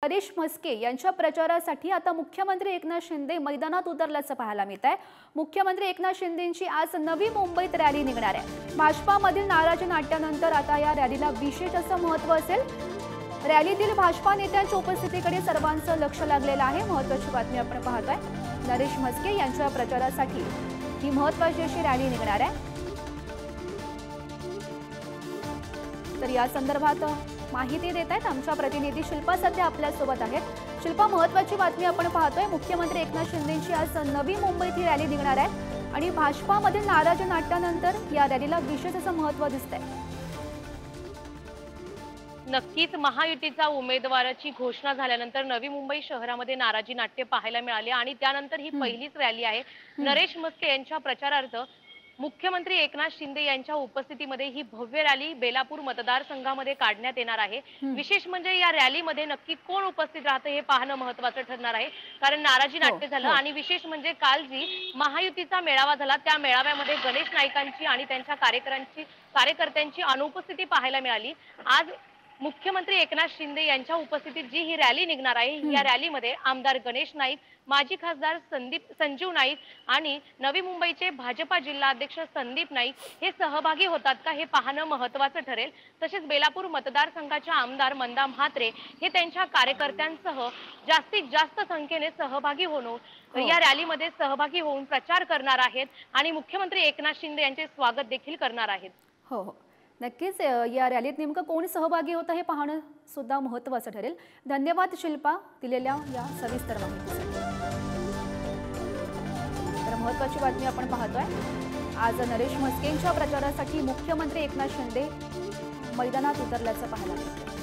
नरेश म्हस्के यांच्या प्रचारासाठी आता मुख्यमंत्री एकनाथ शिंदे मैदानात उतरल्याचं पाहायला मिळत आहे। मुख्यमंत्री एकनाथ शिंदेंची आज नवी मुंबईत रॅली निघणार आहे। भाजपामधील नाराजी नाट्यानंतर आता या रॅलीला विशेष असं महत्त्व असेल। रॅलीतील भाजपा नेत्यांच्या उपस्थितीकडे सर्वांचं लक्ष लागलेलं आहे। महत्त्वाची बातमी आपण पाहतोय, नरेश म्हस्के यांच्या प्रचारासाठी ही महत्त्वाची अशी रॅली निघणार आहे। तर या संदर्भात माहिती देत आहेत आमच्या प्रतिनिधी शिल्पा सध्या आपल्या सोबत आहेत। शिल्पा, महत्त्वाची बातमी आपण पाहतोय, मुख्यमंत्री एकनाथ शिंदेंची आज नवी मुंबईत ही रॅली निघणार आहे आणि भाजपामधील नाराजी नाट्यानंतर या रॅलीला विशेष असं महत्त्व दिसतंय। नक्कीच महायुतीचा उमेदवाराची घोषणा झाल्यानंतर नवी मुंबई शहरामध्ये नाराजी नाट्य पाहायला मिळाले आणि त्यानंतर ही पहिलीच रॅली आहे। नरेश म्हस्के यांच्या प्रचारार्थ मुख्यमंत्री एकनाथ शिंदे यांच्या उपस्थितीमध्ये ही भव्य रॅली बेलापूर मतदारसंघामध्ये काढण्यात येणार आहे। विशेष म्हणजे या रॅलीमध्ये नक्की कोण उपस्थित राहतं हे पाहणं महत्त्वाचं ठरणार आहे, कारण नाराजी नाट्य झालं आणि विशेष म्हणजे काल जी महायुतीचा मेळावा झाला त्या मेळाव्यामध्ये गणेश नाईकांची आणि त्यांच्या कार्यकर्त्यांची अनुपस्थिती पाहायला मिळाली। आज मुख्यमंत्री एकनाथ शिंदे यांच्या उपस्थितीत जी ही रॅली निघणार आहे, या रॅलीमध्ये आमदार गणेश नाईक, माजी खासदार संजीव नाईक आणि नवी मुंबईचे भाजपा जिल्हाध्यक्ष संदीप नाईक हे सहभागी होतात का हे पाहणं महत्त्वाचं ठरेल। तसेच बेलापूर मतदारसंघाच्या आमदार मंदा म्हात्रे हे त्यांच्या कार्यकर्त्यांसह जास्तीत जास्त संख्येने सहभागी होऊन या रॅलीमध्ये सहभागी होऊन प्रचार करणार आहेत आणि मुख्यमंत्री एकनाथ शिंदे यांचे स्वागत देखील करणार आहेत। हो, नक्कीच या रॅलीत नेमकं कोण सहभागी होतं हे पाहणं सुद्धा महत्त्वाचं ठरेल। धन्यवाद शिल्पा, दिलेल्या या सविस्तर माहितीसाठी। तर महत्त्वाची बातमी आपण पाहतोय, आज नरेश म्हस्केंच्या प्रचारासाठी मुख्यमंत्री एकनाथ शिंदे मैदानात उतरल्याचं पाहायला मिळतं।